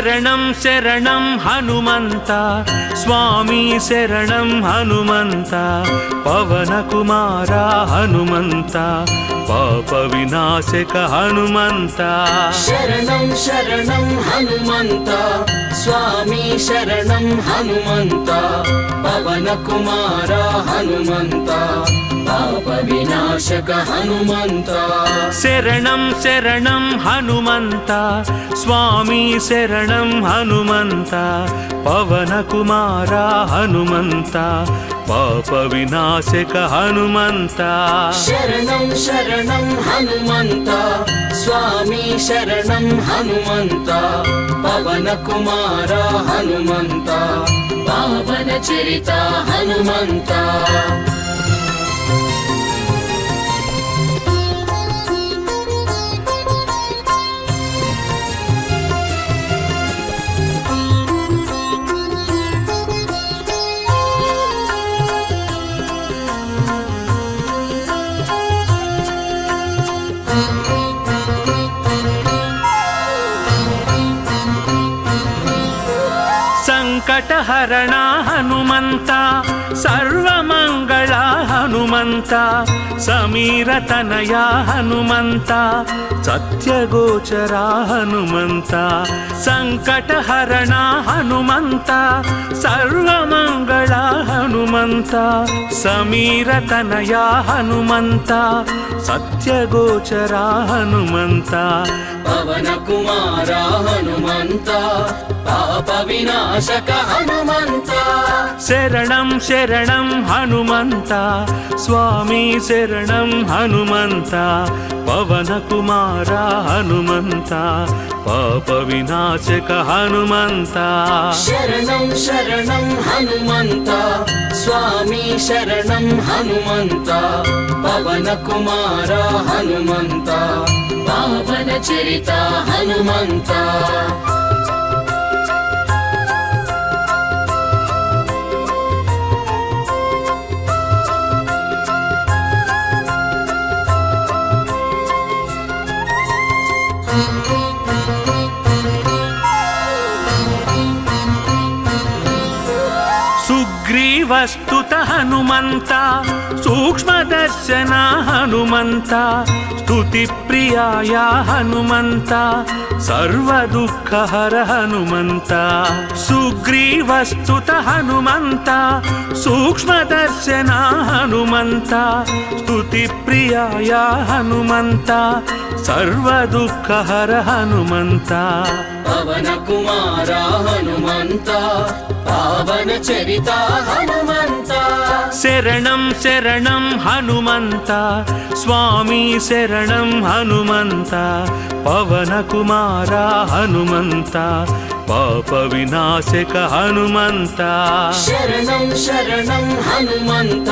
శరణం శరణం హనుమంత స్వామి శరణం హనుమంత పవన కుమార హనుమంత పాప వినాశక హనుమంత శరణం శరణం హనుమంత స్వామి శరణం హనుమంత పవన కుమార హనుమంత పాప వినాశక హనుమంత శరణం శరణం హనుమంత స్వామి శరణం హనుమంత పవన కుమార హనుమంత పాప వినాశక హనుమంత శరణం శరణం హనుమంత స్వామి శరణం హనుమంత పవన కుమార హనుమంత పావన చరిత హనుమంత సంకటహరణ హనుమంత సర్వమంగళ హనుమంత సమీరతనయ హనుమంత సత్యగోచర హనుమంత సంకటహరణ హనుమంత సర్వమంగళ హనుమంత సమీరతనయ హనుమంత సత్యగోచర హనుమంత పవన కుమార హనుమంత పాప వినాశక హనుమంత శరణం శరణం హనుమంత స్వామి శరణం హనుమంత పవన కుమార హనుమంత పాప వినాశక హనుమంత శరణం శరణం హనుమంత స్వామి శరణం హనుమంత పవన కుమార హనుమంత పావన చరిత హనుమంత సుగ్రీవస్తుత హనుమంత సూక్ష్మదర్శన హనుమంత స్తుతి ప్రియాయ హనుమంత సర్వదుఃఖహర హనుమంత సుగ్రీవస్తుత హనుమంత సూక్ష్మదర్శన హనుమంత స్తుతి ప్రియాయ హనుమంత సర్వదుఃఖహర హనుమంత పవన కుమార హనుమంత పావన చరిత హనుమంత శరణం శరణం హనుమంత స్వామి శరణం హనుమంత పవన కుమార హనుమంత పాప వినాశక హనుమంత శరణం శరణం హనుమంత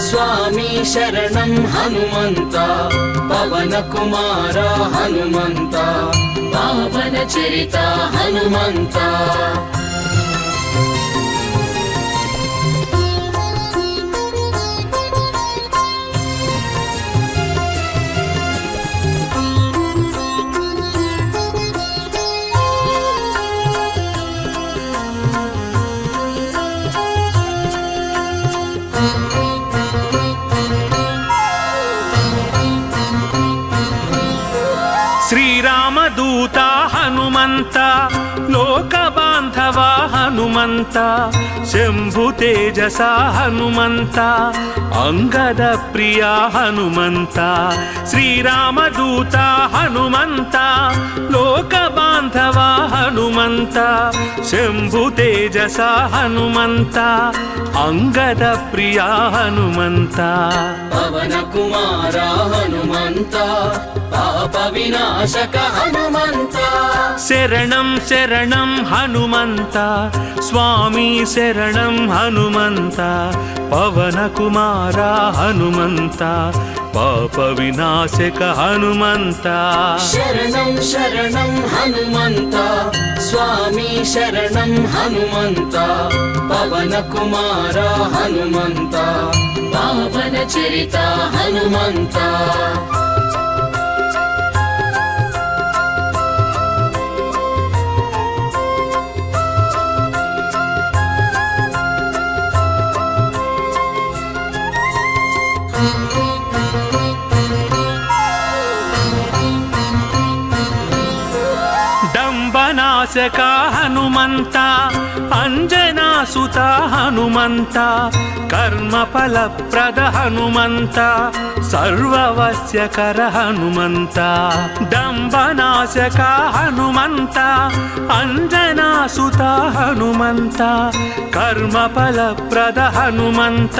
స్వామి శరణం హనుమంత పవన కుమార హనుమంత పావన చరిత హనుమంత శ్రీరామదూత హనుమంత లోక బాంధవ హనుమంత శంభు తేజస హనుమంత అంగద ప్రియ హనుమంత శ్రీరామదూత హనుమంత లోక బాంధవ హనుమంత శంభు తేజస హనుమంత అంగద ప్రియ హనుమంత పవన కుమార హనుమంత పాప వినాశక హనుమంత శరణం శరణం హనుమంత స్వామి శరణం హనుమంత పవన కుమార హనుమంత పాప వినాశక హనుమంత శరణం శరణం హనుమంత స్వామి శరణం హనుమంత పవన కుమార హనుమంత పావన చరిత హనుమంత ಪವನನಾಶಕ ಹನುಮಂತ ಅಂಜನಾಸುತ ಹನುಮಂತ ಕರ್ಮಫಲಪ್ರದ ಹನುಮಂತ ಸರ್ವವಸ್ಯಕರ ಹನುಮಂತ ದಂಬನಾಶಕ ಹನುಮಂತ ಅಂಜನಾಸುತ ಹನುಮಂತ ಕರ್ಮಫಲಪ್ರದ ಹನುಮಂತ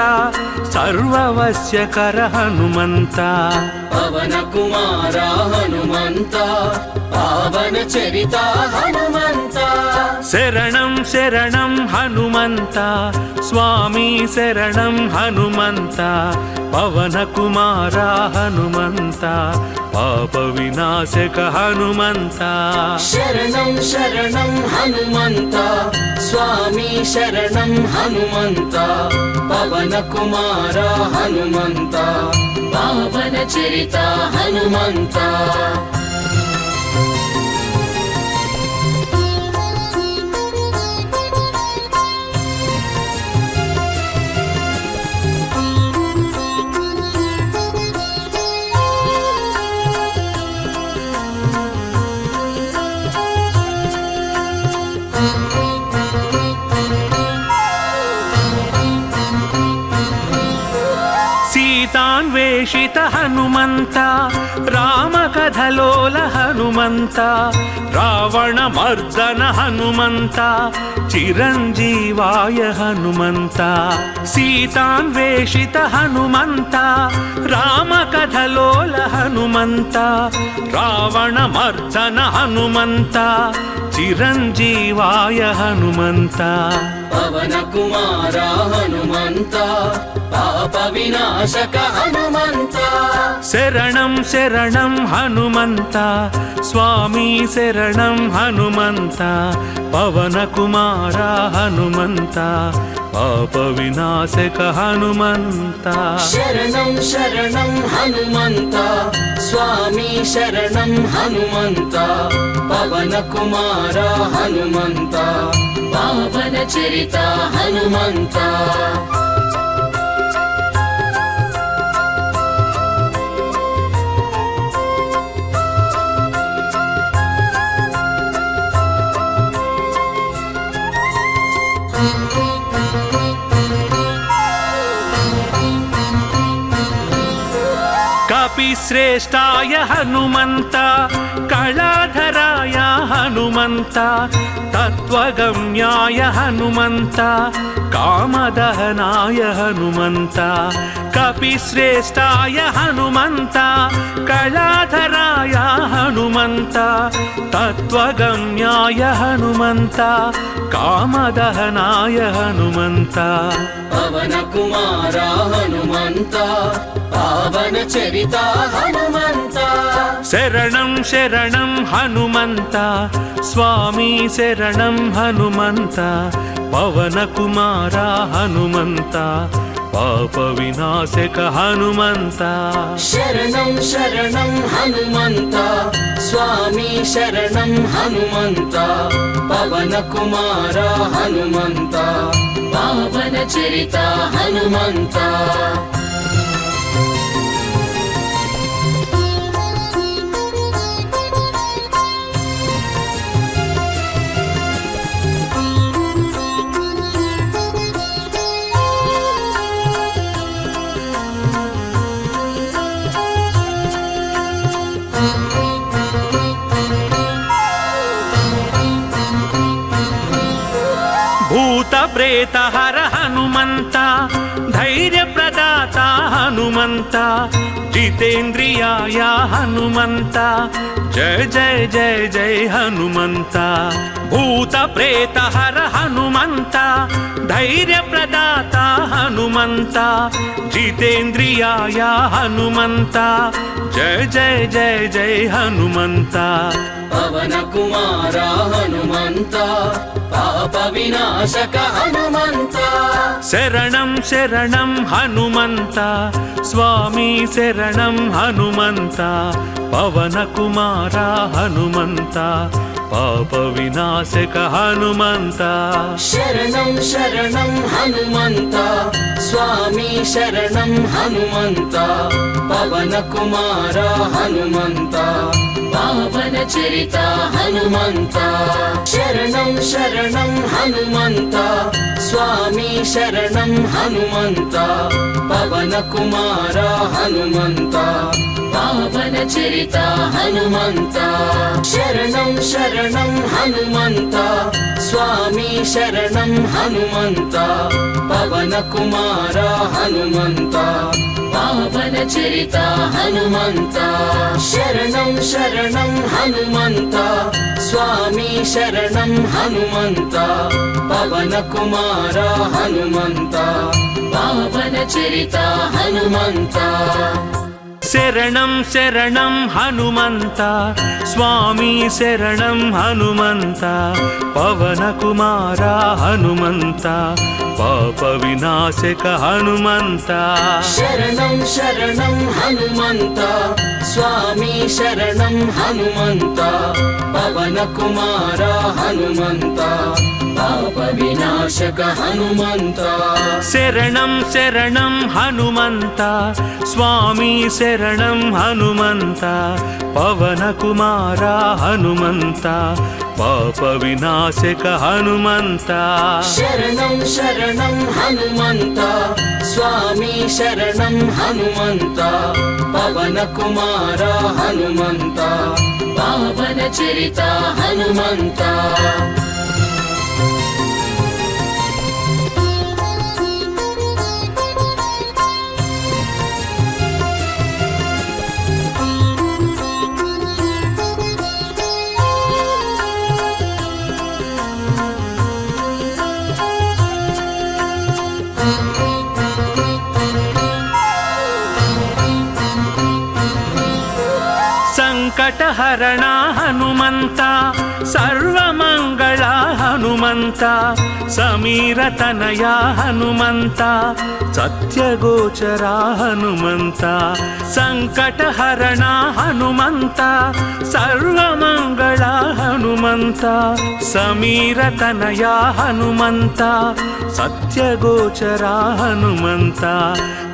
ಸರ್ವವಸ್ಯಕರ ಹನುಮಂತ ಪವನ ಕುಮಾರ ಹನುಮಂತ ಪಾವನ ಚರಿತ ಹನುಮಂತ ಶರಣಂ ಶರಣಂ ಹನುಮಂತ ಸ್ವಾಮಿ ಶರಣಂ ಹನುಮಂತ ಪವನ ಕುಮಾರ ಹನುಮಂತ ಪಾಪ ವಿನಾಶಕ ಹನುಮಂತ ಶರಣಂ ಶರಣಂ ಹನುಮಂತ ಸ್ವಾಮಿ ಶರಣಂ ಹನುಮಂತ ಪವನ ಕುಮಾರ ಹನುಮಂತ ಪಾವನ ಚರಿತ ಹನುಮಂತ ಸೀತಾನ್ವೇಷಿತ ಹನುಮಂತ ರಾಮಕಥಲೋಲ ಹನುಮಂತ ರಾವಣ ಮರ್ದನ ಹನುಮಂತ ಚಿರಂಜೀವಾಯ ಹನುಮಂತ ಸೀತಾನ್ವೇಷಿತ ಹನುಮಂತ ರಾಮಕಥಲೋಲ ಹನುಮಂತ ರಾವಣ ಮರ್ದನ ಹನುಮಂತ ಚಿರಂಜೀವಾಯ ಹನುಮಂತ ಪವನ ಕುಮಾರ ಹನುಮಂತ ಪಾಪ ವಿನಾಶಕ ಹನುಮಂತ ಶರಣಂ ಶರಣಂ ಹನುಮಂತ ಸ್ವಾಮಿ ಶರಣಂ ಹನುಮಂತ ಪವನ ಕುಮಾರ ಹನುಮಂತ ಪಾಪ ವಿನಾಶಕ ಹನುಮಂತ ಶರಣಂ ಶರಣಂ ಹನುಮಂತ ಸ್ವಾಮಿ ಶರಣಂ ಹನುಮಂತ ಪವನ ಕುಮಾರ ಹನುಮಂತ ಪಾವನ ಚರಿತ ಹನುಮಂತ ಕಪಿಶ್ರೇಷ್ಠಾಯ ಹನುಮಂತ ಕಳಾಧರಾಯ ಹನುಮಂತ ತತ್ವಗಮ್ಯಾಯ ಹನುಮಂತ ಕಾಮದಹನಾಯ ಹನುಮಂತ ಕಪಿಶ್ರೇಷ್ಠಾಯ ಹನುಮಂತ ಕಳಾಧರಾಯ ಹನುಮಂತ ತತ್ವಗಮ್ಯಾಯ ಹನುಮಂತ ಕಾಮದಹನಾಯ ಹನುಮಂತ ಪವನ ಕುಮಾರ ಹನುಮಂತ ಪಾವನ ಚರಿತ ಹನುಮಂತ ಶರಣಂ ಶರಣಂ ಹನುಮಂತ ಸ್ವಾಮಿ ಶರಣಂ ಹನುಮಂತ ಪವನ ಕುಮಾರ ಹನುಮಂತ ಪಾಪ ವಿನಾಶಕ ಹನುಮಂತ ಶರಣಂ ಶರಣಂ ಹನುಮಂತ ಸ್ವಾಮಿ ಶರಣಂ ಹನುಮಂತ ಪವನ ಕುಮಾರ ಹನುಮಂತ ಪಾವನ ಚರಿತ ಹನುಮಂತ ಭೂತ ಪ್ರೇತ ಹರ ಹನುಮಂತ ಧೈರ್ಯ ಪ್ರದಾತ ಹನುಮಂತ ಜಿತೇಂದ್ರಿಯಾಯ ಹನುಮಂತ ಜಯ ಜಯ ಜಯ ಜಯ ಹನುಮಂತ ಭೂತ ಪ್ರೇತ ಹರ ಹನುಮಂತ ಧೈರ್ಯ ಪ್ರದಾತ ಹನುಮಂತ ಜಿತೇಂದ್ರಿಯಾಯ ಹನುಮಂತ ಜಯ ಜಯ ಜಯ ಜಯ ಹನುಮಂತ ಪವನ ಕುಮಾರ ಹನುಮಂತ ಪಾಪ ವಿನಾಶಕ ಹನುಮಂತ ಶರಣಂ ಶರಣಂ ಹನುಮಂತ ಸ್ವಾಮಿ ಶರಣಂ ಹನುಮಂತ ಪವನ ಕುಮಾರ ಹನುಮಂತ పాప వినాశక హనుమంత శరణం శరణం హనుమంత స్వామి శరణం హనుమంత పవన కుమార హనుమంత పావన చరిత హనుమంత శరణం శరణం హనుమంత స్వామి శరణం హనుమంత పవన కుమార హనుమంత పావన చరిత హనుమంత శరణం శరణం హనుమంత స్వామి శరణం హనుమంత పవన కుమార హనుమంత పావన చరిత హనుమంత శరణం శరణం హనుమంత స్వామి శరణం హనుమంత పవన కుమార హనుమంత పావన చరిత హనుమంత శరణం శరణం హనుమంత స్వామి శరణం హనుమంత పవన కుమార హనుమంత పాప వినాశక హనుమంత శరణం శరణం హనుమంత స్వామి శరణం హనుమంత పవన కుమార హనుమంత పాప వినాశక హనుమంత శరణం శరణం హనుమంత స్వామి శరణం హనుమంత పవన కుమార హనుమంత పాప వినాశక హనుమంత శరణం శరణం హనుమంత స్వామి శరణం హనుమంత పవన కుమార హనుమంత పావన చరిత హనుమంత సంకటహరణ హనుమంత సర్వమంగళ హనుమంత సమీరతనయ హనుమంత సత్యగోచర హనుమంత సంకటహరణ హనుమంత సర్వమంగళ హనుమంత సమీరతనయ హనుమంత సత్యగోచర హనుమంత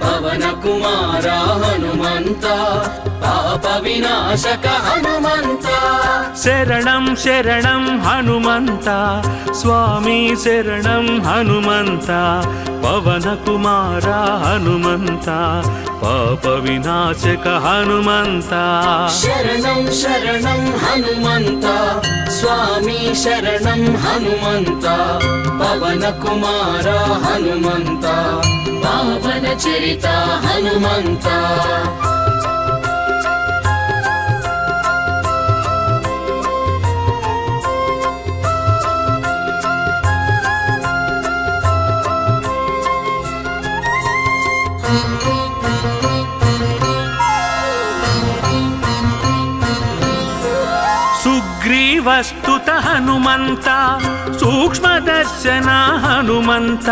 పవన కుమార హనుమంత పాప వినాశక హనుమంత శరణం శరణం హనుమంత స్వామి శరణం హనుమంత పవన కుమార హనుమంత పాప వినాశక హనుమంత శరణం శరణం హనుమంత స్వామి శరణం హనుమంత పవన కుమార హనుమంత పావన చరిత హనుమంత సుగ్రీవస్తుత హనుమంత సూక్ష్మదర్శన హనుమంత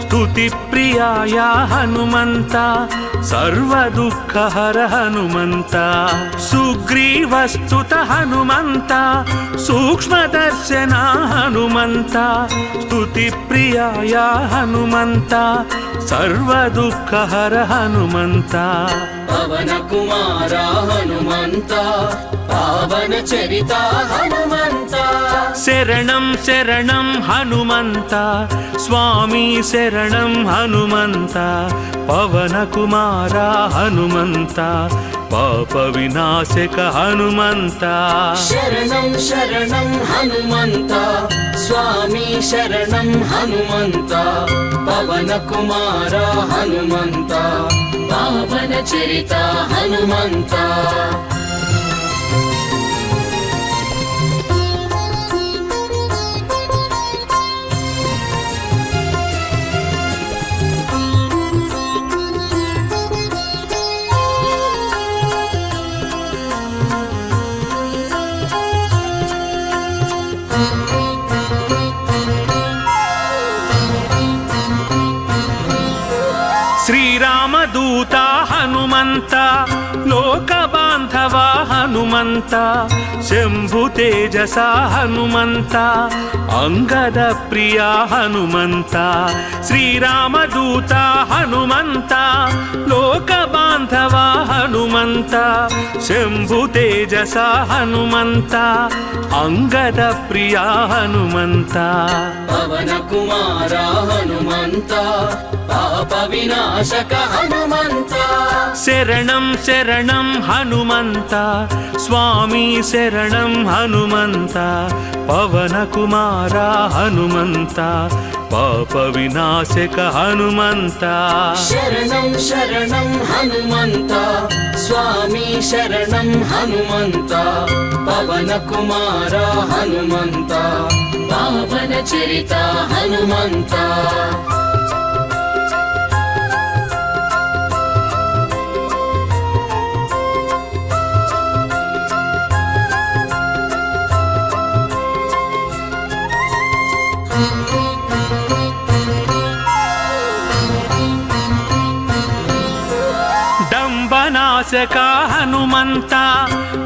స్తుతి ప్రియాయ హనుమంత సర్వదుఃఖహర హనుమంత సుగ్రీవస్తుత హనుమంత సూక్ష్మదర్శన హనుమంత స్తుతి ప్రియాయ హనుమంత సర్వదుఃఖహర హనుమంత పవన కుమార హనుమంత పావన చరిత హనుమంత శరణం శరణం హనుమంత స్వామి శరణం హనుమంత పవన కుమార హనుమంత పాప వినాశక హనుమంత శరణం శరణం హనుమంత స్వామి శరణం హనుమంత పవన కుమార హనుమంత పావన చరిత హనుమంత శ్రీరామదూత హనుమంత లోక బాంధవ హనుమంత హనుమంత శంభు తేజస హనుమంత అంగద ప్రియ హనుమంత శ్రీరామదూత హనుమంత లోక బాంధవ హనుమంత శంభు తేజస హనుమంత అంగద ప్రియ హనుమంత పవన కుమార హనుమంత పాప వినాశక హనుమంత శరణం శరణం హనుమంత స్వామి శరణం హనుమంత పవన కుమార హనుమంత పాప వినాశక హనుమంత శరణం శరణం హనుమంత స్వామి శరణం హనుమంత పవన కుమార హనుమంత పావన చరిత హనుమంత డంబనాశక హనుమంత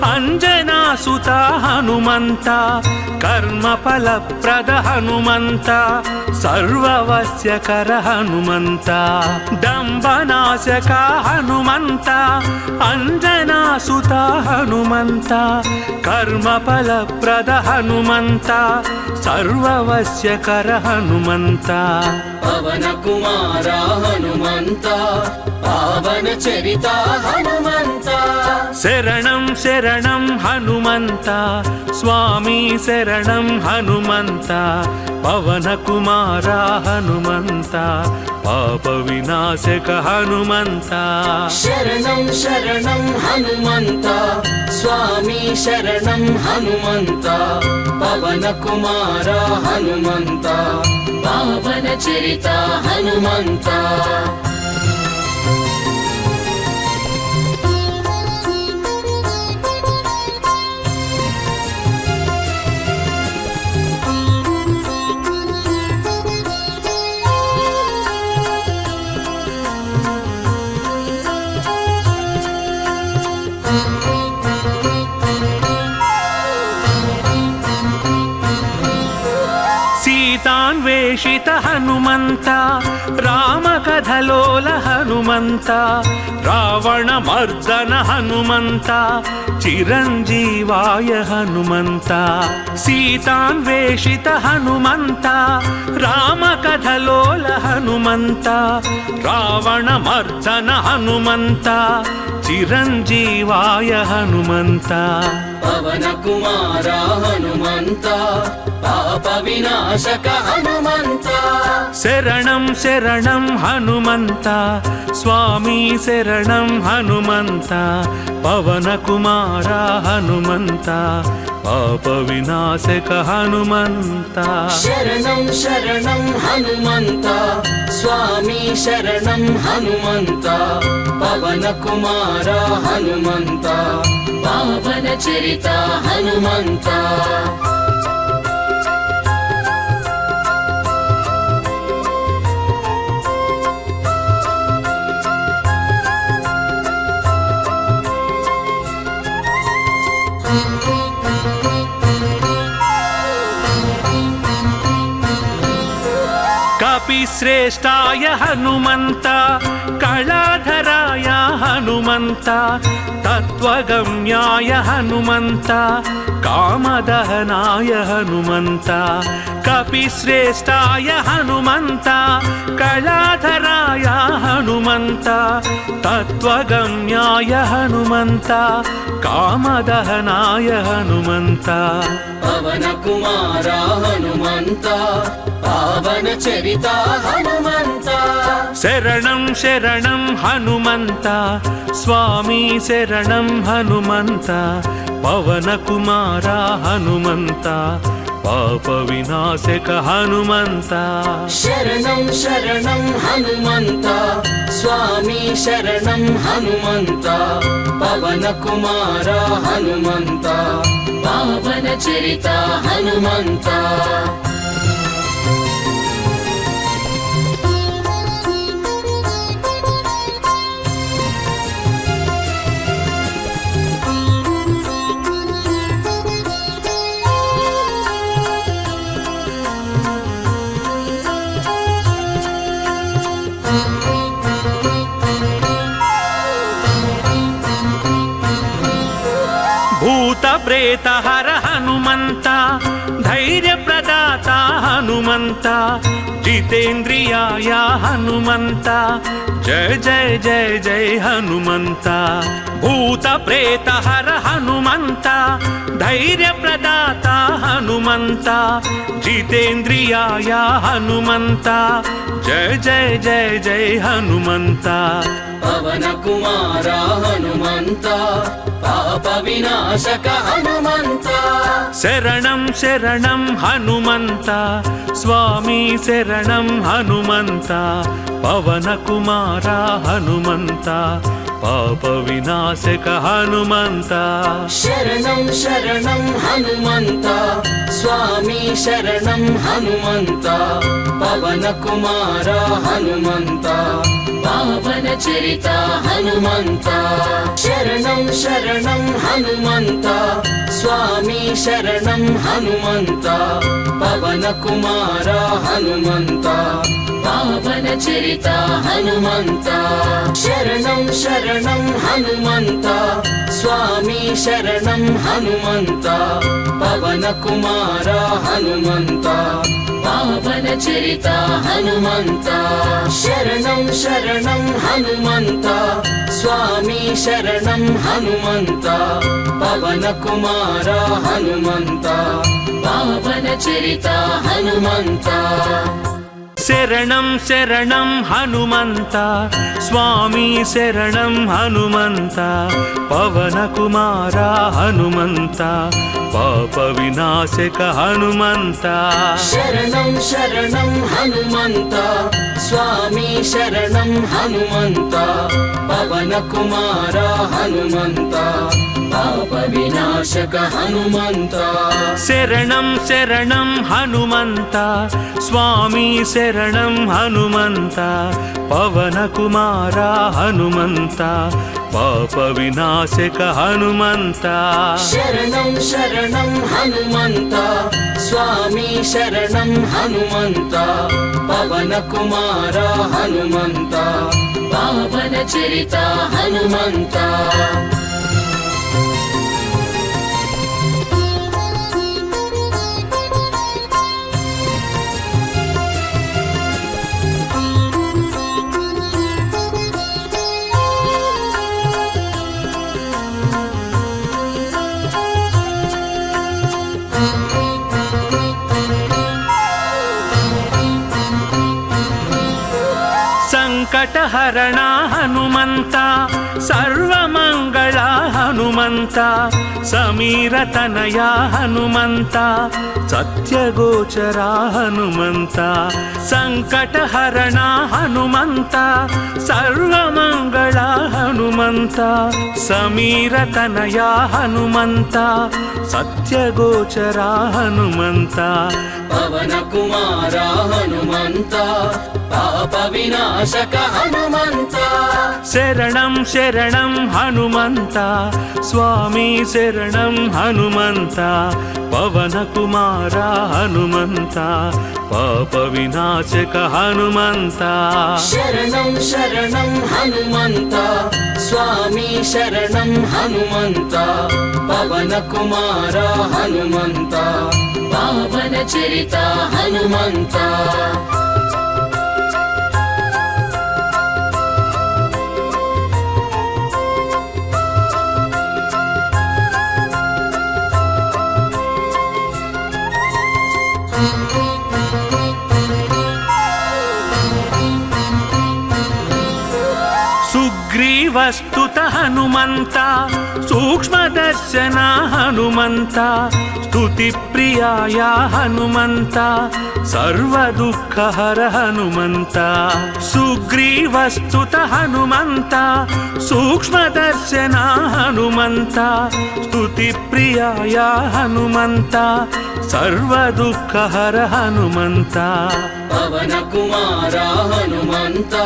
అంజనాసుత హనుమంత కర్మఫలప్రద హనుమంత సర్వవస్యకర హనుమంత డంబనాశక హనుమంత అంజనాసుత హనుమంత కర్మఫలప్రద హనుమంత సర్వవస్యకర హనుమంత పవన కుమార హనుమంత పావన చరిత హనుమంత శరణం శరణం హనుమంత స్వామి శరణం హనుమంత పవన కుమార హనుమంత పాప వినాశక హనుమంత శరణం శరణం హనుమంత స్వామి శరణం హనుమంత పవన కుమార హనుమంత పావన చరిత హనుమంత సీతాన్వేషిత హనుమంత రామకథలోల హనుమంత రావణమర్దన హనుమంత చిరంజీవాయ హనుమంత సీతాన్వేషిత హనుమంత రామకథలోల హనుమంత రావణమర్దన హనుమంత చిరంజీవాయ హనుమంత పవన కుమార హనుమంత పాప వినాశక హనుమంత శరణం శరణం హనుమంత స్వామి శరణం హనుమంత పవన కుమార హనుమంత పాప వినాశక హనుమంత శరణం శరణం హనుమంత స్వామి శరణం హనుమంత పవన కుమార హనుమంత పావన చరిత హనుమంత కపిశ్రేష్టాయ హనుమంత కళాధరాయ హనుమంత తత్వగమ్యాయ హనుమంత కామదహనాయ హనుమంత కపిశ్రేష్టాయ హనుమంత కళాధరాయ హనుమంత తత్వగమ్యాయ హనుమంత కామదహనాయ హనుమంత పవన కుమార హనుమంత పావన చరిత హనుమంత శరణం శరణం హనుమంత స్వామి శరణం హనుమంత పవన కుమార హనుమంత పాప వినాశక హనుమంత శరణం శరణం హనుమంత స్వామి శరణం హనుమంత పవన కుమార హనుమంత పావన చరిత హనుమంత प्रेतहर हनुमन्त धैर्यप्रदाता हनुमन्त जितेन्द्रियाय हनुमन्त जय जय जय जय हनुमन्त भूतप्रेतहर हनुमन्त धैर्यप्रदाता हनुमन्त जितेन्द्रियाय हनुमन्त जय जय जय जय हनुमन्त पवन कुमार हनुमन्त पाप विनाशक हनुमन्त शरणं शरणं हनुमन्त स्वामी शरणं हनुमन्त पवन कुमार हनुमन्त पाप विनाशक हनुमन्त शरणं शरणं हनुमन्त स्वामी शरणं हनुमन्त पवन कुमार हनुमन्त पावन चरित हनुमन्त शरणं शरणं हनुमन्त स्वामी शरणं हनुमन्त पवन कुमार हनुमन्त पावन चरित हनुमन्त शरणं शरणं हनुमन्त स्वामी शरणं हनुमन्त पवन कुमार हनुमन्त पावन चरित हनुमन्त शरणं शरणं हनुमन्त स्वामी शरणं हनुमन्त पवन कुमार हनुमन्त पावन चरित हनुमन्त शरणं शरणं हनुमन्त स्वामी शरणं हनुमन्त पवन कुमार हनुमन्त पाप विनाशक हनुमन्त शरणं शरणं हनुमन्त स्वामी शरणं हनुमन्त पवन कुमार हनुमन्त पाप विनाशक हनुमन्त शरणं शरणं हनुमन्त स्वामी शरणं हनुमन्त पवन कुमार हनुमन्त पाप विनाशक हनुमन्त शरणं शरणं हनुमन्त स्वामी शरणं हनुमन्त पवन कुमार हनुमन्त पावन चरित हनुमन्त संकटहरण हनुमन्त सर्वमंगल हनुमन्त समीरतनया हनुमन्त सत्यगोचरा हनुमन्त संकटहरण हनुमन्त सर्वमंगल हनुमन्त समीरतनया हनुमन्त सत्यगोचरा हनुमन्त पवन कुमार हनुमन्त पाप विनाशक हनुमन्त शरणं शरणं हनुमन्त स्वामी शरणं हनुमन्त पवन कुमार हनुमन्त पाप विनाशक हनुमन्त शरणं शरणं हनुमन्त स्वामी शरणं हनुमन्त पवन कुमार हनुमन्त पावन चरित हनुमन्त सुग्रीवस्तुत हनुमन्त सूक्ष्मदर्शन हनुमन्त स्तुतिप्रियाय हनुमन्त सर्वदुःखहर हनुमन्त सुग्रीवस्तुत हनुमन्त सूक्ष्मदर्शन हनुमन्त स्तुतिप्रियाय हनुमन्त सर्वदुःखहर हनुमन्त पवन कुमार हनुमन्त హనుమంత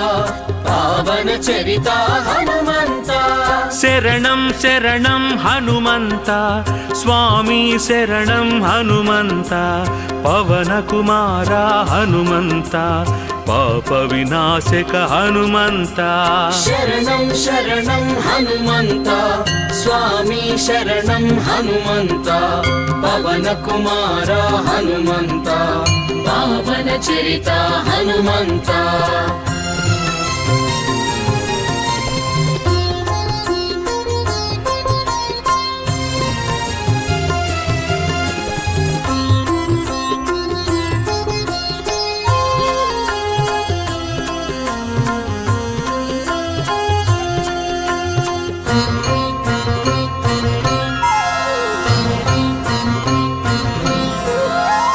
పావన చరిత హనుమంత శరణం శరణం హనుమంత స్వామి శరణం హనుమంత పవన కుమార హనుమంత పాప వినాశక హనుమంత శరణం శరణం హనుమంత స్వామి శరణం హనుమంత పవన కుమార హనుమంత పావన చరిత హనుమంత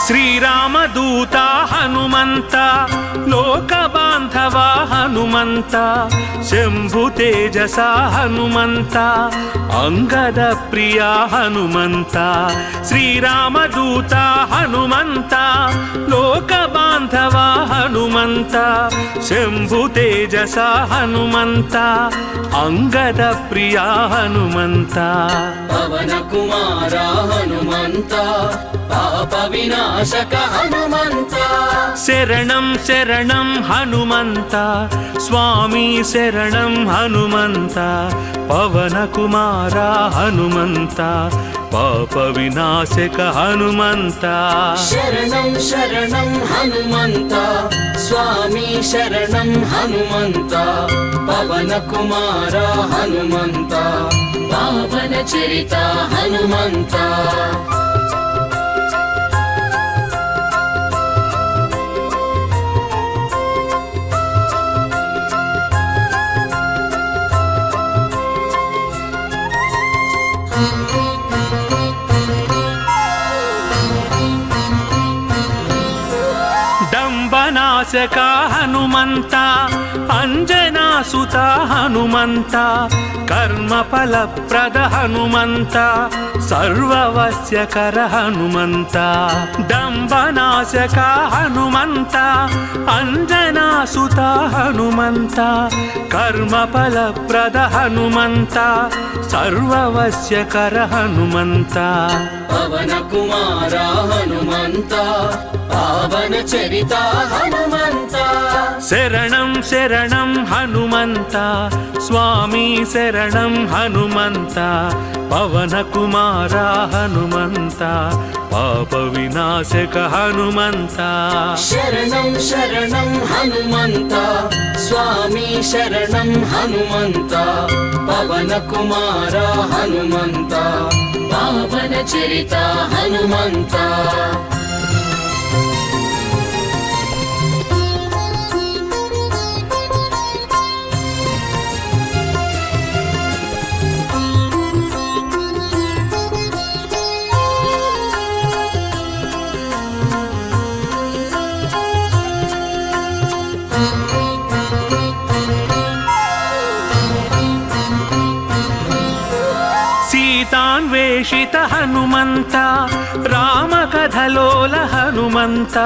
శ్రీరామదూత హనుమంత లోక బాంధవ హనుమంత శంభు తేజస హనుమంత అంగద ప్రియ హనుమంత శ్రీరామదూత హనుమంత లోక బాంధవ హనుమంత శంభు తేజస హనుమంత అంగద ప్రియ హనుమంత పవన కుమార హనుమంత పాప వినాశక హనుమంత శరణం శరణం హనుమంత స్వామి శరణం హనుమంత పవన కుమార హనుమంత పాప వినాశక హనుమంత శరణం శరణం హనుమంత స్వామి శరణం హనుమంత పవన కుమార హనుమంత పావన చరిత హనుమంత డంబనాశక హనుమంత అంజనాసుత హనుమంత కర్మఫలప్రద హనుమంత సర్వవస్యకర హనుమంత డంబనాశక హనుమంత అంజనాసుత హనుమంత కర్మఫలప్రద హనుమంత సర్వవస్యకర హనుమంత పవన కుమార హనుమంత పావన చరిత హనుమంత శరణం శరణం హనుమంత స్వామి శరణం హనుమంత పవన కుమార హనుమంత పాప వినాశక హనుమంత శరణం శరణం హనుమంత స్వామి శరణం హనుమంత పవన కుమార హనుమంత పావన చరిత హనుమంత సీతాన్వేషిత హనుమంత రామకథలోల హనుమంత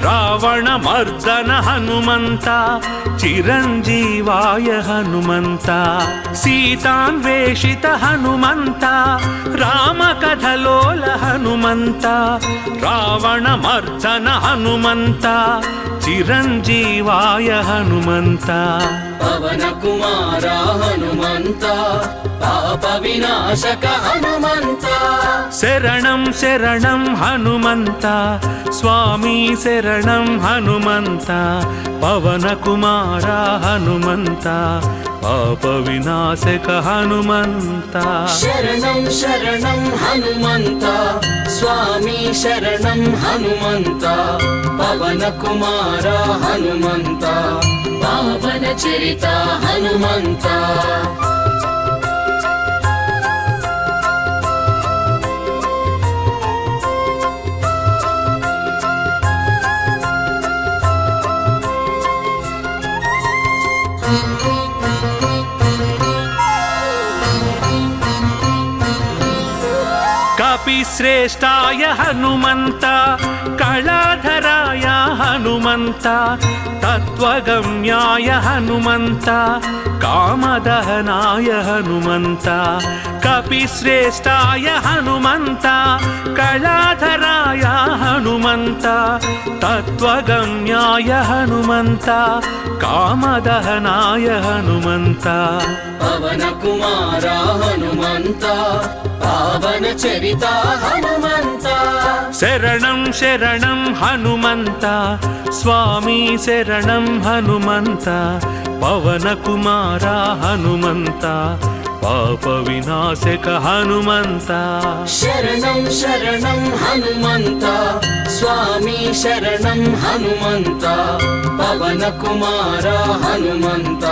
రావణమర్దన హనుమంత చిరంజీవాయ హనుమంత సీతాన్వేషిత హనుమంత రామకథలోల హనుమంత రావణమర్దన హనుమంత చిరంజీవాయ హనుమంత పవన కుమార హనుమంత పాప వినాశక హనుమంత శరణం శరణం హనుమంత స్వామి శరణం హనుమంత పవన కుమార హనుమంత పాప వినాశక హనుమంత శరణం శరణం హనుమంత స్వామి శరణం హనుమంత పవన కుమార హనుమంత పావన చరిత హనుమంత కపి कपिश्रेष्ठाय हनुमन्त कलाधराय हनुमन्त तत्त्वगम्याय हनुमन्त कामदहनाय हनुमन्त कपिश्रेष्ठाय हनुमन्त कलाधराय हनुमन्त तत्त्वगम्याय हनुमन्त कामदहनाय हनुमन्त पवनकुमार हनुमन्त पावनचरिता हनुमन्त शरणं शरणं हनुमन्त स्वामी शरणं हनुमन्त पवनकुमार हनुमन्त पापविनाशक हनुमन्त शरणं शरणं हनुमन्त स्वामी शरणं हनुमन्त पवनकुमार हनुमन्त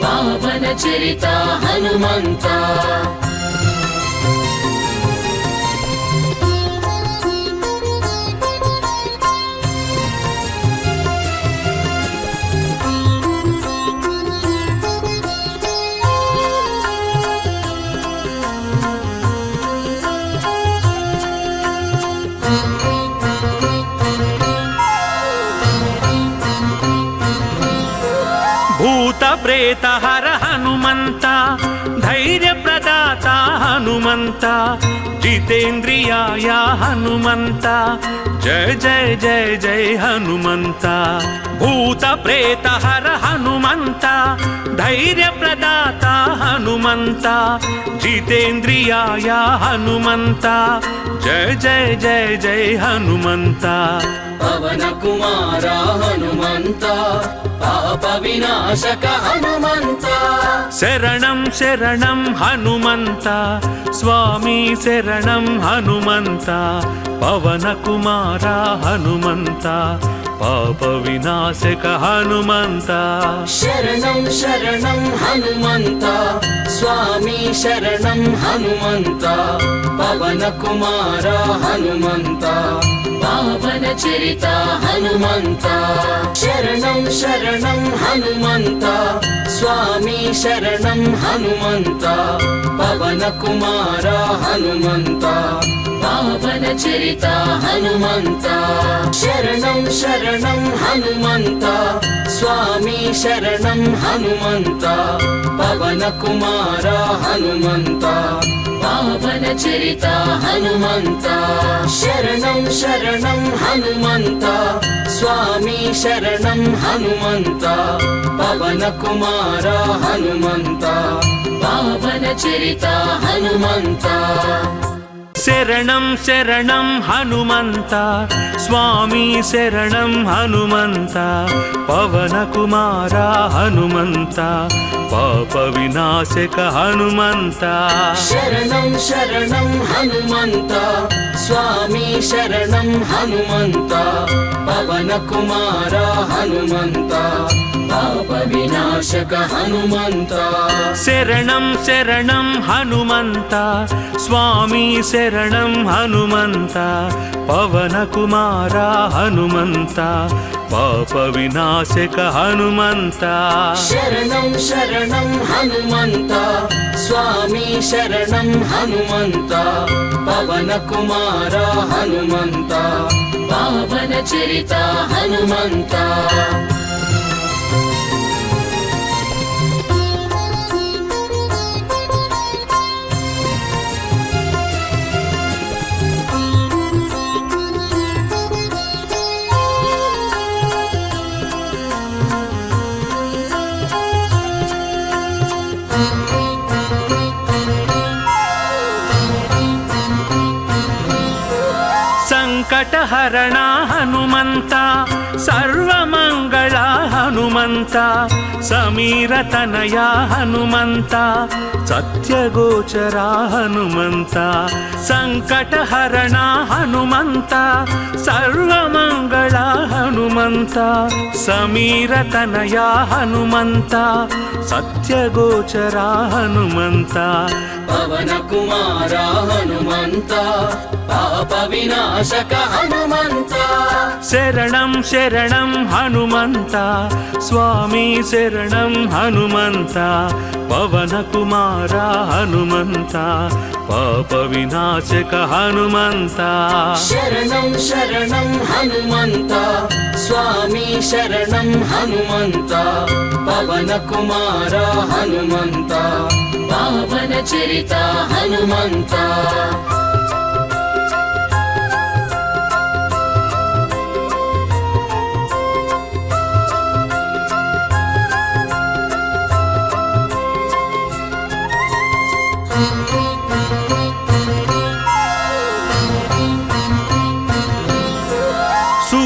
पावनचरिता हनुमन्त भूतप्रेतहर हनुमन्त धैर्यप्रदाता हनुमन्त जितेन्द्रियाय हनुमन्त जय जय जय जय हनुमन्त भूतप्रेतहर हनुमन्त धैर्यप्रदाता हनुमन्त जितेन्द्रियाय हनुमन्त जय जय जय जय हनुमन्त पवनकुमार हनुमन्त पापविनाशक हनुमन्त शरणं शरणं हनुमन्त स्वामी शरणं हनुमन्त पवनकुमार हनुमन्त पापविनाशक हनुमन्त शरणं शरणं हनुमन्त स्वामी शरणं हनुमन्त पवनकुमार हनुमन्त पावनचरिता हनुमन्त शरणं शरणं हनुमन्त स्वामी शरणं हनुमन्त पवनकुमार हनुमन्त पावनचरिता हनुमन्त शरणं शरणं हनुमन्त स्वामी शरणं हनुमन्त पवनकुमार हनुमन्त पावनचरिता हनुमन्त शरणं शरणं हनुमन्त स्वामी शरणं हनुमन्त पवनकुमार हनुमन्त पावनचरिता हनुमन्त शरणं शरणं हनुमन्त स्वामी शरणं हनुमन्त पवनकुमार हनुमन्त पापविनाशक हनुमन्त शरणं शरणं हनुमन्त स्वामी शरणं हनुमन्त पवनकुमार हनुमन्त पापविनाशक हनुमन्त शरणं शरणं हनुमन्त स्वामी शरणं हनुमन्त पवनकुमार हनुमन्त पापविनाशक हनुमन्त शरणं शरणं हनुमन्त स्वामी शरणं हनुमन्त पवनकुमार हनुमन्त पावनचरिता हनुमन्त संकटहरण हनुमन्त सर्वमङ्गल हनुमन्त समीरतनया हनुमन्त सत्यगोचरा हनुमन्त संकटहरण हनुमन्त सर्वमङ्गल हनुमन्त समीरतनया हनुमन्त सत्यगोचरा हनुमन्त पवनकुमार हनुमन्त पापविनाशक हनुमन्त शरणं शरणं हनुमन्त स्वामी शरणं हनुमन्त पवनकुमार కుమార హనుమంత పాప వినాశక హనుమంత శరణం శరణం హనుమంత స్వామి శరణం హనుమంత పవన కుమార హనుమంత పావన చరిత హనుమంత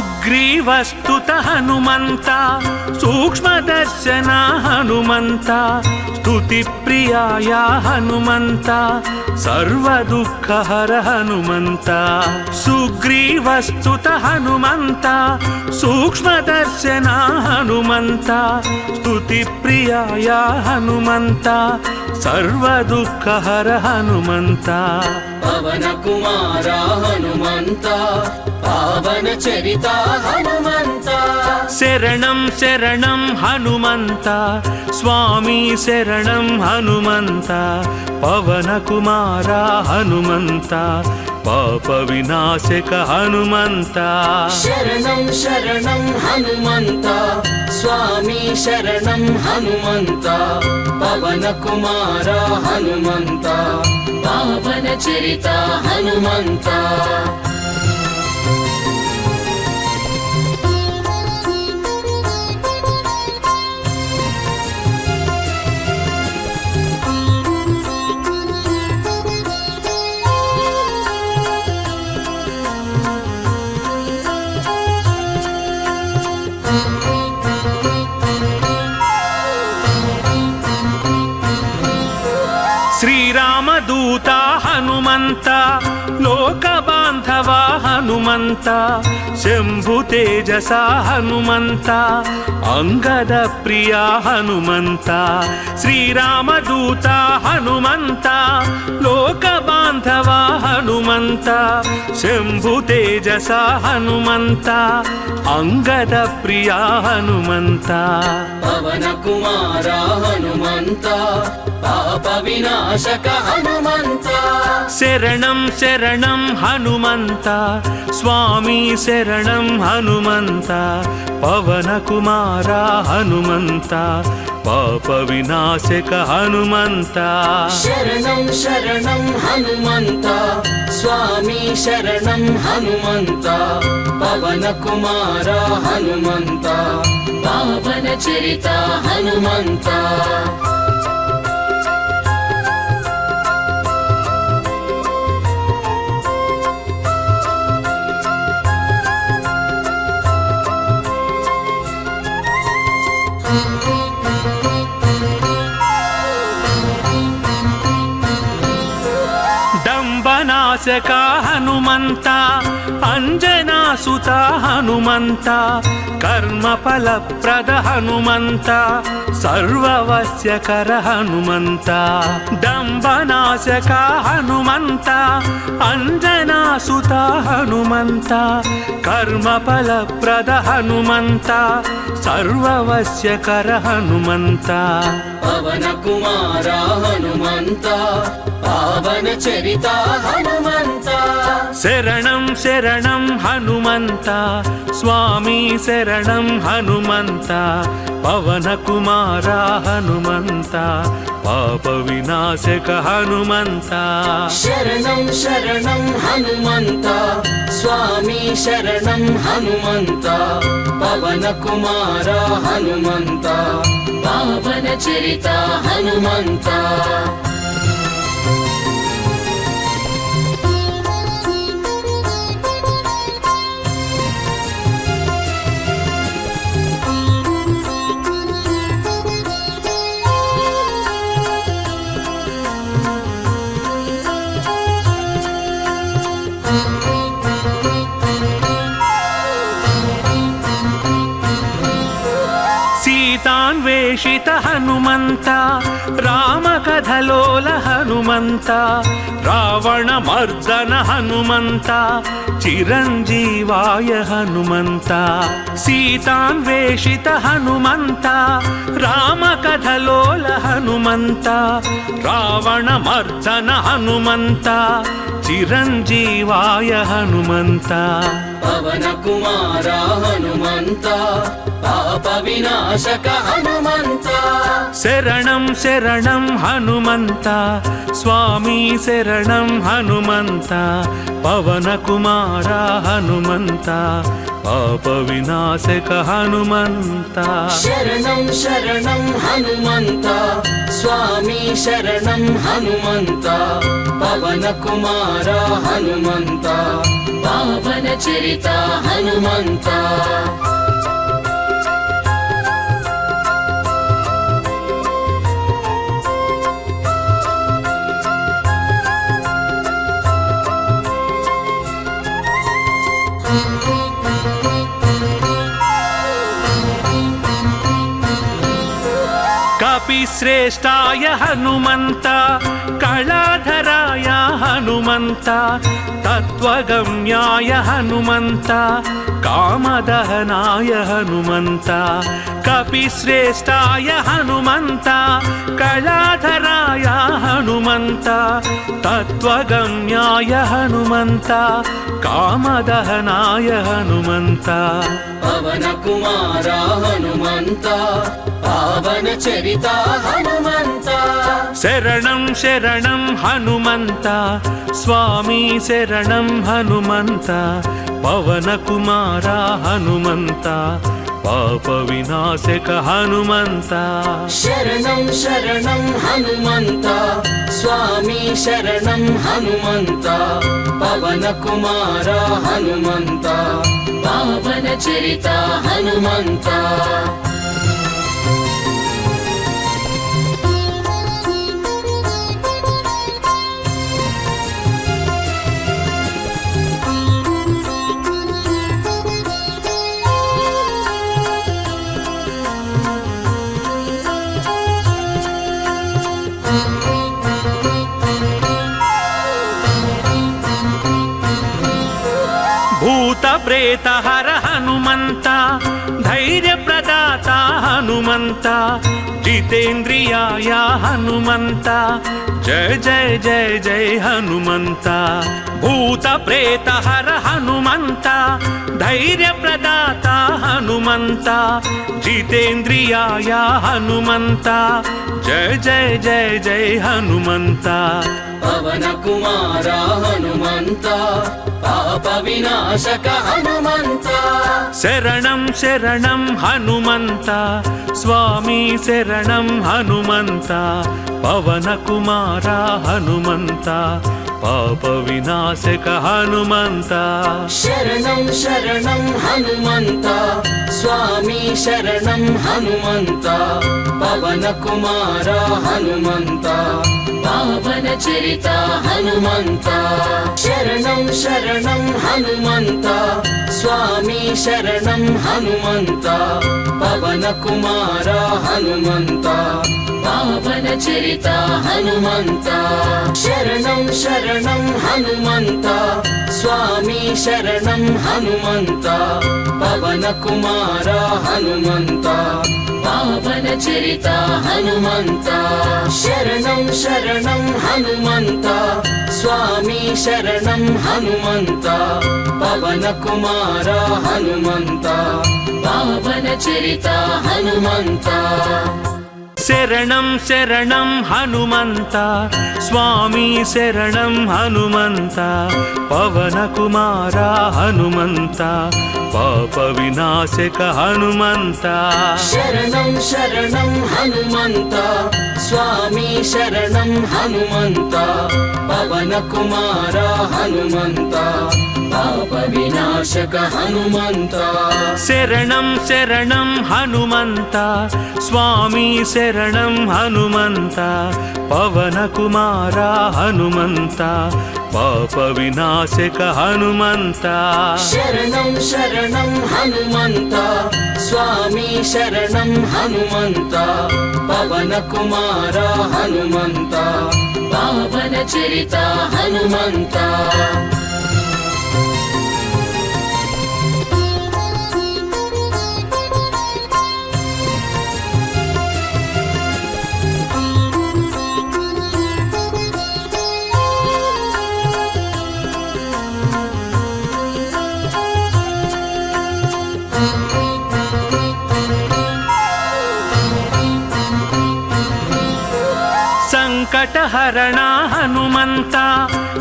సుగ్రీవస్తుత హనుమంత సూక్ష్మదర్శన హనుమంత స్తుతి ప్రియాయ హనుమంత సర్వదుఃఖహర హనుమంత సుగ్రీవస్తుత హనుమంత సూక్ష్మదర్శన హనుమంత స్తుతి ప్రియాయ హనుమంత సర్వదుఃఖహర హనుమంత పవన కుమార హనుమంత పావన చరిత హనుమంత శరణం శరణం హనుమంత స్వామి శరణం హనుమంత పవన కుమార హనుమంత పాప వినాశక హనుమంత శరణం శరణం హనుమంత స్వామి శరణం హనుమంత పవన కుమార హనుమంత పావన చరిత హనుమంత శ్రీరామదూత హనుమంత లోక బాంధవ హనుమంత శంభు తేజస హనుమంత అంగద ప్రియ హనుమంత శ్రీరామదూత హనుమంత లోక బాంధవ హనుమంత శంభు తేజస హనుమంత అంగద ప్రియ హనుమంత పవన కుమార హనుమంత పాప వినాశక హనుమంత శరణం శరణం హనుమంత స్వామి శరణం హనుమంత పవన కుమార హనుమంత పాప వినాశక హనుమంత శరణం శరణం హనుమంత స్వామి శరణం హనుమంత పవన కుమార హనుమంత పావన చరిత హనుమంత దంబనాశక హనుమంత అంజనాసుత హనుమంత కర్మఫలప్రద హనుమంత సర్వవశ్యకర హనుమంత దంబనాశక హనుమంత అంజనాసుత హనుమంత కర్మఫలప్రద హనుమంత సర్వవశ్యకర హనుమంత పవన కుమార హనుమంత పావన చరిత హనుమంత శరణం శరణం హనుమంత స్వామి శరణం హనుమంత పవన కుమార హనుమంత పాప వినాశక హనుమంత శరణం శరణం హనుమంత స్వామి శరణం హనుమంత పవన కుమార హనుమంత పావన చరిత హనుమంత సీతాన్వేషిత హనుమంత రామకథలోల హనుమంత రావణమర్దన హనుమంత చిరంజీవాయ హనుమంత సీతాన్వేషిత హనుమంత రామకథలోల హనుమంత హనుమంత రావణమర్దన హనుమంత చిరంజీవాయ హనుమంత పవన కుమార హనుమంత పాప వినాశక హనుమంత శరణం శరణం హనుమంత స్వామి శరణం హనుమంత పవన కుమార హనుమంత పాప వినాశక హనుమంత శరణం శరణం హనుమంత స్వామి శరణం హనుమంత పవన కుమార హనుమంత పావన చరిత హనుమంత కపిశ్రేష్టాయ హనుమంత కళాధరాయ హనుమంత తత్వగమ్యాయ హనుమంత కామదహనాయ హనుమంత కపిశ్రేష్టాయ హనుమంత కళాధరాయ హనుమంత తత్వగమ్యాయ హనుమంత కామదహనాయ హనుమంత పవన కుమార హనుమంత పావన చరిత హనుమంత శరణం శరణం హనుమంత స్వామి శరణం హనుమంత పవన కుమార హనుమంత పాప వినాశక హనుమంత శరణం శరణం హనుమంత స్వామి శరణం హనుమంత పవన కుమార హనుమంత పావన చరిత హనుమంత భూత ప్రేత హర హనుమంత ధైర్య ప్రదాత హనుమంత జితేంద్రియాయ హనుమంత జయ జయ జయ జయ హనుమంత భూత ప్రేత హర హనుమంత ధైర్య ప్రదాత హనుమంత జితేంద్రియాయ హనుమంత జయ జయ జయ జయ హనుమంత పవన కుమార హనుమంత పాప వినాశక హనుమంత శరణం శరణం హనుమంత స్వామి శరణం హనుమంత పవన కుమార హనుమంత పాప వినాశక హనుమంత శరణం శరణం హనుమంత స్వామి శరణం హనుమంత పవన కుమార హనుమంత పావన చరిత హనుమంత శరణం శరణం హనుమంత స్వామి శరణం హనుమంత పవన కుమార హనుమంత పావన చరిత హనుమంత శరణం శరణం హనుమంత స్వామి శరణం హనుమంత పవన కుమార హనుమంత పావన చరిత హనుమంత శరణం శరణం హనుమంత స్వామి శరణం హనుమంత పవన కుమార హనుమంత పావన చరిత హనుమంత శరణం శరణం హనుమంత స్వామి శరణం హనుమంత పవన కుమార హనుమంత పాప వినాశక హనుమంత శరణం శరణం హనుమంత స్వామి శరణం హనుమంత పవన కుమార హనుమంత పాప వినాశక హనుమంత శరణం శరణం హనుమంత స్వామి శరణం హనుమంత పవన కుమార హనుమంత పాప వినాశక హనుమంత శరణం శరణం హనుమంత స్వామి శరణం హనుమంత పవన కుమార హనుమంత పావన చరిత హనుమంత ಸಂಕಟಹರಣ ಹನುಮಂತ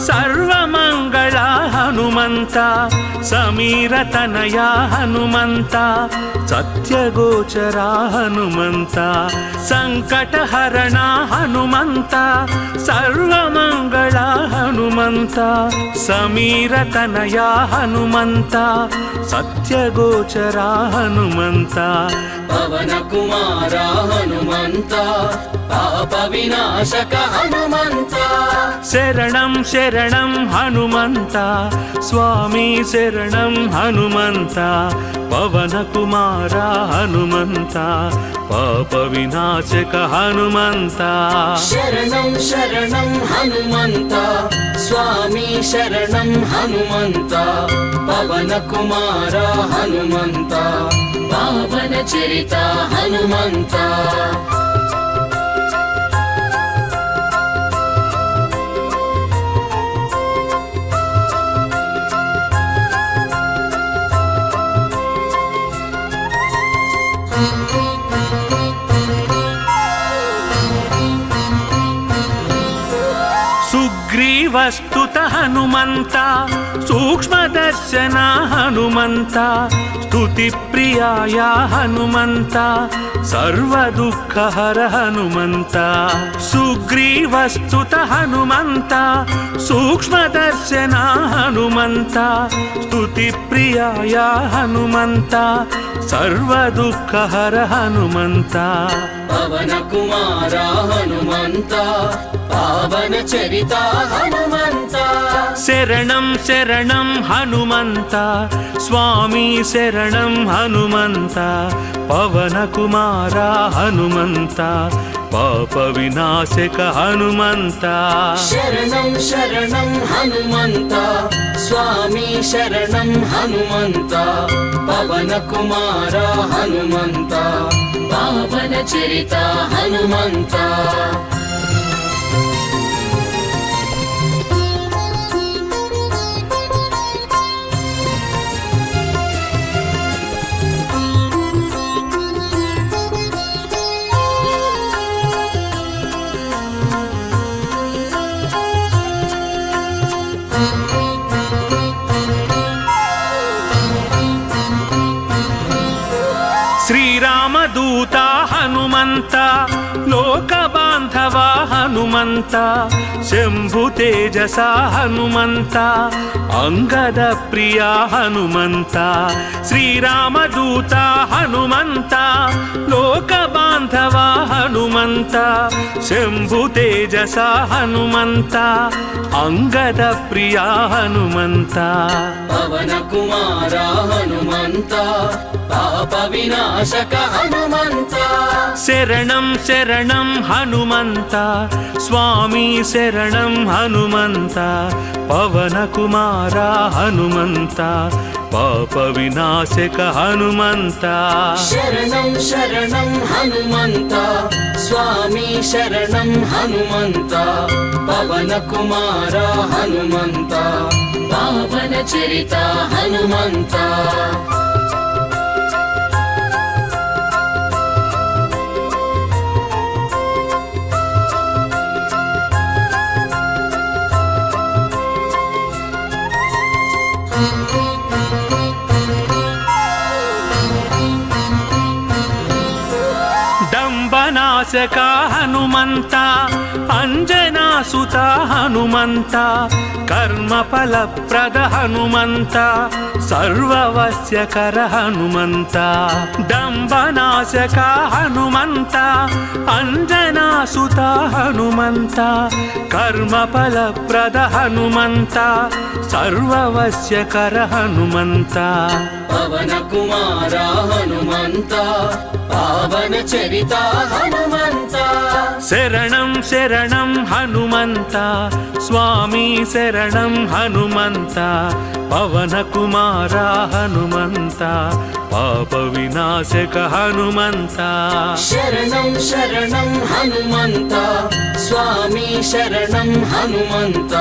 ಸರ್ವಮಂಗಳ ಹನುಮಂತ ಸಮೀರತನಯ ಹನುಮಂತ ಸತ್ಯಗೋಚರ ಹನುಮಂತ ಸಂಕಟಹರಣ ಹನುಮಂತ ಸರ್ವಮಂಗಳ ಹನುಮಂತ ಸಮೀರತನಯ ಹನುಮಂತ ಸತ್ಯಗೋಚರ ಹನುಮಂತ ಪವನ ಕುಮಾರ ಹನುಮಂತ ಪಾಪ ವಿನಾಶಕ ಹನುಮಂತ ಶರಣಂ ಶರಣಂ ಹನುಮಂತ ಸ್ವಾಮಿ ಶರಣಂ ಹನುಮಂತ ಪವನ ಕುಮಾರ ಹನುಮಂತ ಪಾಪ ವಿನಾಶಕ ಹನುಮಂತ ಶರಣಂ ಶರಣಂ ಹನುಮಂತ ಸ್ವಾಮಿ ಶರಣಂ ಹನುಮಂತ ಪವನ ಕುಮಾರ ಹನುಮಂತ ಪಾವನ ಚರಿತ ಹನುಮಂತ ಸುಗ್ರೀವಸ್ತುತ ಹನುಮಂತ ಸೂಕ್ಷ್ಮದರ್ಶನ ಹನುಮಂತ ಸ್ತುತಿ ಪ್ರಿಯಾಯ ಹನುಮಂತ ಸರ್ವ ದುಃಖಹರ ಹನುಮಂತ ಸುಗ್ರೀವಸ್ತುತ ಹನುಮಂತ ಸೂಕ್ಷ್ಮದರ್ಶನ ಹನುಮಂತ ಸ್ತುತಿ ಪ್ರಿಯಾಯ ಹನುಮಂತ ಸರ್ವ ದುಃಖಹರ ಹನುಮಂತ ಪವನ ಕುಮಾರ ಹನುಮಂತ ಪಾವನ ಚರಿತ ಹನುಮಂತ ಶರಣಂ ಶರಣಂ ಹನುಮಂತ ಸ್ವಾಮಿ ಶರಣಂ ಹನುಮಂತ ಪವನ ಕುಮಾರ ಹನುಮಂತ ಪಾಪ ವಿನಾಶಕ ಹನುಮಂತ ಶರಣಂ ಶರಣಂ ಹನುಮಂತ ಸ್ವಾಮಿ ಶರಣಂ ಹನುಮಂತ ಪವನ ಕುಮಾರ ಹನುಮಂತ ಪಾವನ ಚರಿತ ಹನುಮಂತ ಶ್ರೀರಾಮದೂತ ಹನುಮಂತ ಲೋಕ ಬಾಂಧವ ಹನುಮಂತ ಶಂಭು ತೇಜಸ ಹನುಮಂತ ಅಂಗದ ಪ್ರಿಯ ಹನುಮಂತ ಶ್ರೀರಾಮದೂತ ಹನುಮಂತ ಲೋಕ ಬಾಂಧವ ಹನುಮಂತ ಶಂಭು ತೇಜಸ ಹನುಮಂತ ಅಂಗದ ಪ್ರಿಯ ಹನುಮಂತ ಪವನ ಕುಮಾರ ಹನುಮಂತ ಪಾಪ ವಿನಾಶಕ ಹನುಮಂತ ಶರಣಂ ಶರಣಂ ಹನುಮಂತ ಸ್ವಾಮಿ ಶರಣಂ ಹನುಮಂತ ಪವನ ಕುಮಾರ ಹನುಮಂತ ಪಾಪ ವಿನಾಶಕ ಹನುಮಂತ ಶರಣಂ ಶರಣಂ ಹನುಮಂತ ಸ್ವಾಮಿ ಶರಣಂ ಹನುಮಂತ ಪವನ ಕುಮಾರ ಹನುಮಂತ ಪಾವನ ಚರಿತ ಹನುಮಂತ ದಂಬನಾಶಕ ಹನುಮಂತ ಅಂಜನಾಸುತ ಹನುಮಂತ ಕರ್ಮಫಲಪ್ರದ ಹನುಮಂತ ಸರ್ವವಶ್ಯಕರ ಹನುಮಂತ ದಂಬನಾಶಕ ಹನುಮಂತ ಅಂಜನಾಸುತ ಹನುಮಂತ ಕರ್ಮಫಲಪ್ರದ ಹನುಮಂತ ಸರ್ವವಶ್ಯಕರ ಹನುಮಂತ ಪವನ ಕುಮಾರ ಹನುಮಂತ ಪಾವನ ಚರಿತ ಹನುಮಂತ ಶರಣಂ ಶರಣಂ ಹನುಮಂತ ಸ್ವಾಮಿ ಶರಣಂ ಹನುಮಂತ ಪವನ ಕುಮಾರ ಹನುಮಂತ ಪಾಪ ವಿನಾಶಕ ಹನುಮಂತ ಶರಣಂ ಶರಣಂ ಹನುಮಂತ ಸ್ವಾಮಿ ಶರಣಂ ಹನುಮಂತ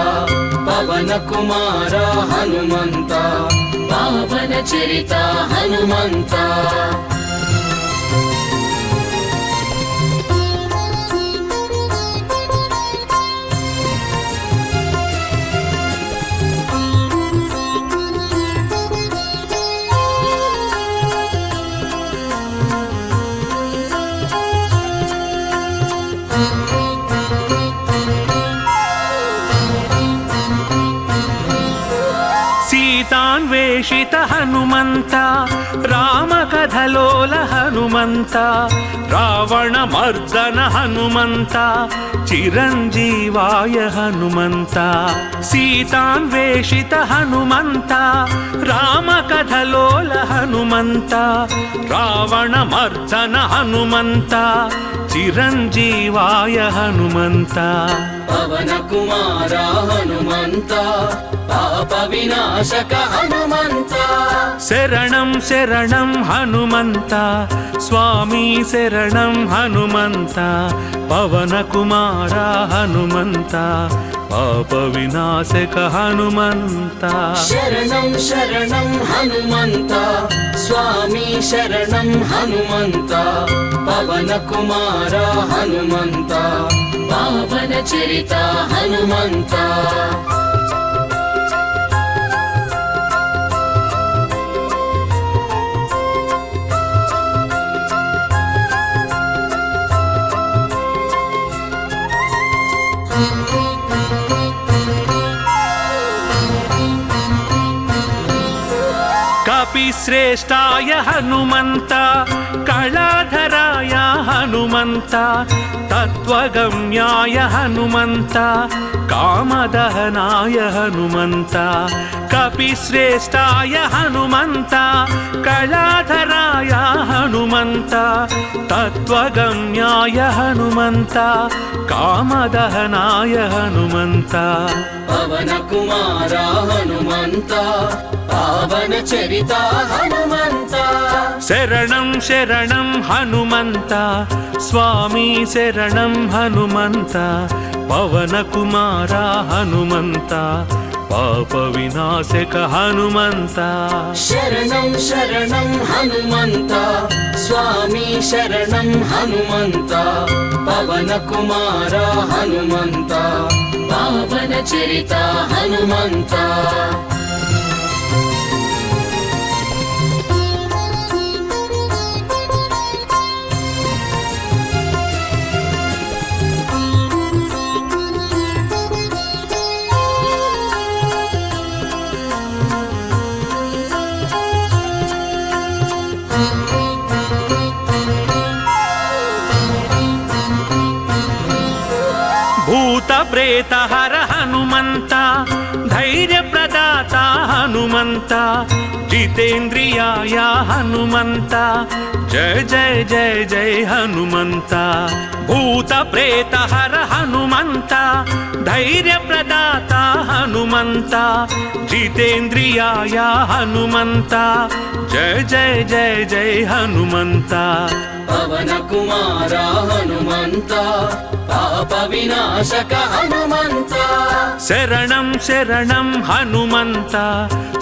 ಪವನ ಕುಮಾರ ಹನುಮಂತ ಪಾವನ ಚರಿತ ಹನುಮಂತ వేషిత హనుమంత రామకథలోల హనుమంత రావణ మర్దన హనుమంత చిరంజీవాయ హనుమంత సీతాన్వేషిత హనుమంత రామకథలోల హనుమంత రావణ మర్దన హనుమంత చిరంజీవాయ హనుమంత పవన కుమార హనుమంత పాప వినాశక హనుమంత శరణం శరణం హనుమంత స్వామి శరణం హనుమంత పవన కుమార హనుమంత పాప వినాశక హనుమంత శరణం శరణం హనుమంత స్వామి శరణం హనుమంత పవన కుమార హనుమంత పావన చరిత హనుమంత కపిశ్రేష్టాయ హనుమంత కళాధరాయ హనుమంత తత్వగమ్యాయ హనుమంత కామదహనాయ హనుమంత కపిశ్రేష్టాయ హనుమంత కళాధరాయ హనుమంత తత్వగమ్యాయ హనుమంత కామదహనాయ హనుమంత పవన కుమార హనుమంత పావన చరిత హనుమంత శరణం శరణం హనుమంత స్వామి శరణం హనుమంత పవన కుమార హనుమంత పాప వినాశక హనుమంత శరణం శరణం హనుమంత స్వామి శరణం హనుమంత పవన కుమార హనుమంత పావన చరిత హనుమంత భూత ప్రేత హర హనుమంత ధైర్య ప్రదాత హనుమంత జితేంద్రియాయ హనుమంత జయ జయ జయ జయ హనుమంత భూత ప్రేత హర హనుమంత ధైర్య ప్రదాత హనుమంత జితేంద్రియాయ హనుమంత జయ జయ జయ జయ హనుమంత పవన కుమార హనుమంత పాప వినాశక హనుమంత శరణం శరణం హనుమంత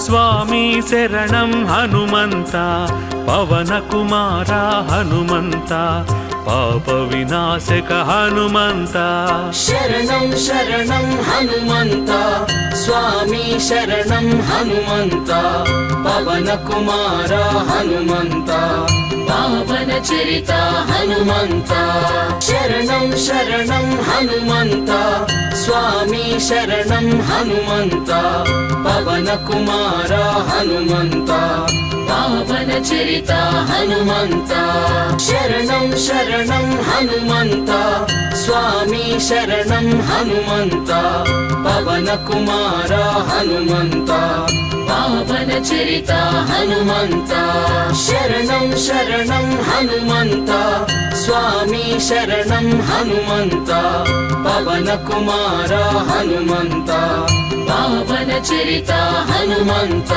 స్వామి శరణం హనుమంత పవన కుమార హనుమంత పాప వినాశక హనుమంత శరణం శరణం హనుమంత స్వామి శరణం హనుమంత పవన కుమార హనుమంత పావన చరిత హనుమంత శరణం శరణం హనుమంత స్వామి శరణం హనుమంత పవన కుమార హనుమంత పావన చరిత హనుమంత శరణం శరణం హనుమంత స్వామి శరణం హనుమంత పవన కుమార హనుమంత పావన చరిత హనుమంత శరణం శరణం హనుమంత స్వామి శరణం హనుమంత పవన కుమార హనుమంత పావన చరిత హనుమంత